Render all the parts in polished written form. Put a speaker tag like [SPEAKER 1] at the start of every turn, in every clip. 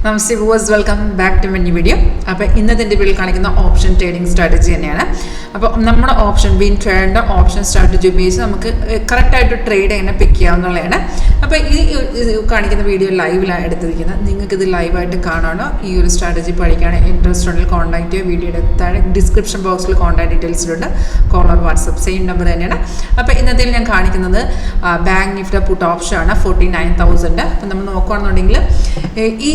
[SPEAKER 1] Namaste viewers, welcome back to my new video. അപ്പോൾ ഇന്നത്തെ എൻ്റെ വീഡിയോയിൽ കാണിക്കുന്ന ഓപ്ഷൻ ട്രേഡിംഗ് സ്ട്രാറ്റജി തന്നെയാണ്. അപ്പോൾ നമ്മുടെ ഓപ്ഷൻ ട്രേഡിൻ്റെ ഓപ്ഷൻ സ്ട്രാറ്റജി ഉപയോഗിച്ച് നമുക്ക് കറക്റ്റായിട്ട് ട്രേഡ് എങ്ങനെ പിക്ക് ചെയ്യാവുന്നതാണ്. അപ്പോൾ ഈ കാണിക്കുന്ന വീഡിയോ ലൈവിലാണ് എടുത്തിരിക്കുന്നത്. നിങ്ങൾക്കിത് ലൈവായിട്ട് കാണാനോ ഈ ഒരു സ്ട്രാറ്റജി പഠിക്കാനോ ഇൻട്രസ്റ്റ് ഉണ്ടെങ്കിൽ കോൺടാക്ട് ചെയ്യുക. വീഡിയോയുടെ താഴെ ഡിസ്ക്രിപ്ഷൻ ബോക്സിൽ കോൺടാക്ട് ഡീറ്റെയിൽസിലുണ്ട്. Call or WhatsApp same number തന്നെയാണ്. അപ്പോൾ ഇന്നത്തെ ഞാൻ കാണിക്കുന്നത് ബാങ്ക് നിഫ്റ്റി പുട്ട് ഓപ്ഷനാണ് 49,000. അപ്പോൾ നമ്മൾ നോക്കുകയാണെന്നുണ്ടെങ്കിൽ ഈ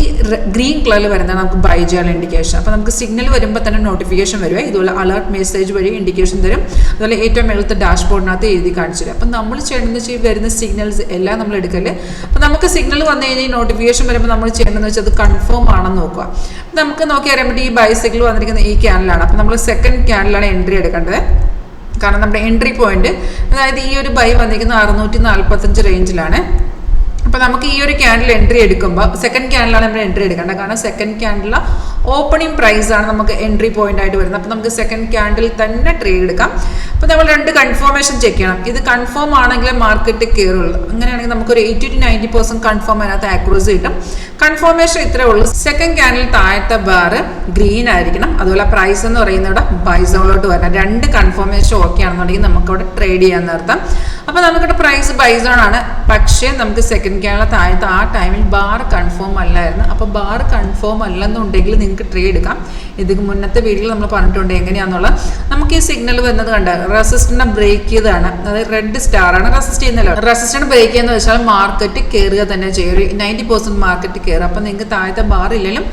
[SPEAKER 1] ഗ്രീൻ കളറിൽ വരുന്നതാണ് നമുക്ക് ബൈ ചെയ്യാൻ ഇൻഡിക്കേഷൻ. അപ്പോൾ നമുക്ക് സിഗ്നൽ വരുമ്പോൾ തന്നെ നോട്ടിഫിക്കേഷൻ വരുക. ഇതുപോലെ അലേർട്ട് മെസ്സേജ് വഴി ഇൻഡിക്കേഷൻ തരും. അതുപോലെ ഏറ്റവും മേളത്തെ ഡാഷ്ബോർഡിനകത്ത് എഴുതി കാണിച്ചു തരും. അപ്പം നമ്മൾ ചെയ്യേണ്ടതെന്ന് വരുന്ന സിഗ്നൽസ് എല്ലാം നമ്മൾ എടുക്കല്. അപ്പോൾ നമുക്ക് സിഗ്നൽ വന്നു കഴിഞ്ഞാൽ നോട്ടിഫിക്കേഷൻ വരുമ്പോൾ നമ്മൾ ചെയ്യേണ്ടതെന്ന് വെച്ചാൽ അത് കൺഫേം ആണെന്ന് നോക്കുക. നമുക്ക് നോക്കി അറിയാൻ പറ്റും ഈ ബൈസൈക്കിൾ വന്നിരിക്കുന്ന ഈ ക്യാനലാണ്. അപ്പോൾ നമ്മൾ സെക്കൻഡ് ക്യാനലാണ് എൻട്രി എടുക്കേണ്ടത്. കാരണം നമ്മുടെ എൻട്രി പോയിന്റ്, അതായത് ഈ ഒരു ബൈ വന്നിരിക്കുന്നത് 645 റേഞ്ചിലാണ്. അപ്പോൾ നമുക്ക് ഈ ഒരു ക്യാൻഡിൽ എൻട്രി എടുക്കുമ്പോൾ സെക്കൻഡ് ക്യാൻഡിലാണ് നമ്മൾ എൻട്രി എടുക്കേണ്ടത്. കാരണം സെക്കൻഡ് ക്യാൻഡിലെ ഓപ്പണിംഗ് പ്രൈസാണ് നമുക്ക് എൻട്രി പോയിന്റ് ആയിട്ട് വരുന്നത്. അപ്പോൾ നമുക്ക് സെക്കൻഡ് ക്യാൻഡിൽ തന്നെ ട്രേഡ് എടുക്കാം. അപ്പോൾ നമ്മൾ 2 കൺഫർമേഷൻ ചെക്ക് ചെയ്യണം. ഇത് കൺഫേം ആണെങ്കിൽ മാർക്കറ്റ് കയറുള്ളൂ. അങ്ങനെയാണെങ്കിൽ നമുക്കൊരു 80 to 90% കൺഫേം അതിനകത്ത് ആക്യുറസി കിട്ടും. കൺഫർമേഷൻ ഇത്രേ ഉള്ളൂ. സെക്കൻഡ് ക്യാൻഡിൽ താഴത്തെ ബാർ ഗ്രീൻ ആയിരിക്കണം. അതുപോലെ പ്രൈസ് എന്ന് പറയുന്നത് ഇവിടെ ബൈ സോണിലോട്ട് വരണം. 2 കൺഫർമേഷൻ ഓക്കെ ആണെന്നുണ്ടെങ്കിൽ നമുക്കവിടെ ട്രേഡ് ചെയ്യാൻ നിർത്താം. അപ്പോൾ നമുക്കിവിടെ പ്രൈസ് ബൈ സോൺ ആണ്. പക്ഷേ നമുക്ക് സെക്കൻഡ് ക്യാൻഡിൽ താഴത്തെ ആ ടൈമിൽ ബാർ കൺഫേം അല്ലായിരുന്നു. അപ്പോൾ ബാർ കൺഫേം അല്ലെന്നുണ്ടെങ്കിൽ നിങ്ങൾക്ക് ട്രേഡ് എടുക്കാം. ഇതിന് മുന്നത്തെ വീഡിയോയിൽ നമ്മൾ പറഞ്ഞിട്ടുണ്ട് എങ്ങനെയാണെന്നുള്ളത്. നമുക്ക് ഈ സിഗ്നൽ വരുന്നത് കണ്ട റെസിസ്റ്റന്റിനെ ബ്രേക്ക് ചെയ്തതാണ്. അതായത് റെഡ് സ്റ്റാർ ആണ് റെസിസ്റ്റ് ചെയ്യുന്നല്ലോ. റെസിസ്റ്റന്റ് ബ്രേക്ക് ചെയ്യുന്ന വെച്ചാൽ മാർക്കറ്റ് കയറുക തന്നെ ചെയ്യും. ഒരു 90% മാർക്കറ്റ് കയറുക. അപ്പോൾ നിങ്ങൾക്ക് താഴത്തെ ബാർ ഇല്ലെങ്കിലും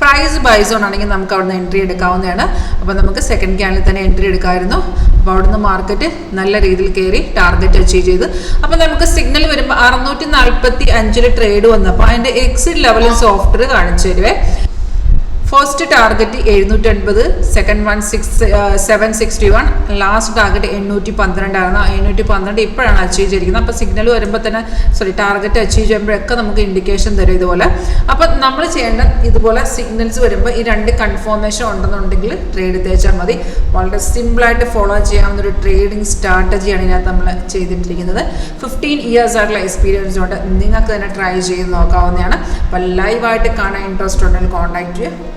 [SPEAKER 1] പ്രൈസ് ബൈ സോൺ ആണെങ്കിൽ നമുക്ക് അവിടെ നിന്ന് എൻട്രി എടുക്കാവുന്നതാണ്. അപ്പോൾ നമുക്ക് സെക്കൻഡ് ക്യാനിൽ തന്നെ എൻട്രി എടുക്കാമായിരുന്നു. അപ്പോൾ അവിടുന്ന് മാർക്കറ്റ് നല്ല രീതിയിൽ കയറി ടാർഗറ്റ് അച്ചീവ് ചെയ്ത്. അപ്പോൾ നമുക്ക് സിഗ്നൽ വരുമ്പോൾ 645 ട്രേഡ് വന്നപ്പോൾ അതിൻ്റെ എക്സിറ്റ് ലെവലിൽ സോഫ്റ്റ്വെയർ കാണിച്ചു തരുവേ. First target 780, second one 761, last target 812 ആയിരുന്നു. 812 ഇപ്പോഴാണ് അച്ചീവ് ചെയ്തിരിക്കുന്നത്. അപ്പോൾ സിഗ്നൽ വരുമ്പോൾ തന്നെ ടാർഗറ്റ് അച്ചീവ് ചെയ്യുമ്പോഴൊക്കെ നമുക്ക് ഇൻഡിക്കേഷൻ തരും ഇതുപോലെ. അപ്പോൾ നമ്മൾ ചെയ്യേണ്ട ഇതുപോലെ സിഗ്നൽസ് വരുമ്പോൾ ഈ 2 കൺഫർമേഷൻ ഉണ്ടെന്നുണ്ടെങ്കിൽ ട്രേഡ് തേച്ചാൽ മതി. വളരെ സിമ്പിളായിട്ട് ഫോളോ ചെയ്യാവുന്ന ഒരു ട്രേഡിംഗ് സ്ട്രാറ്റജിയാണ് ഇതിനകത്ത് നമ്മൾ ചെയ്തിട്ടിരിക്കുന്നത്. 15 ഇയേഴ്സ് ആയിട്ടുള്ള എക്സ്പീരിയൻസ് കൊണ്ട് നിങ്ങൾക്ക് തന്നെ ട്രൈ ചെയ്ത് നോക്കാവുന്നതാണ്. അപ്പോൾ ലൈവായിട്ട് കാണാൻ ഇൻട്രസ്റ്റ് ഉണ്ടെങ്കിൽ കോൺടാക്ട് ചെയ്യുക.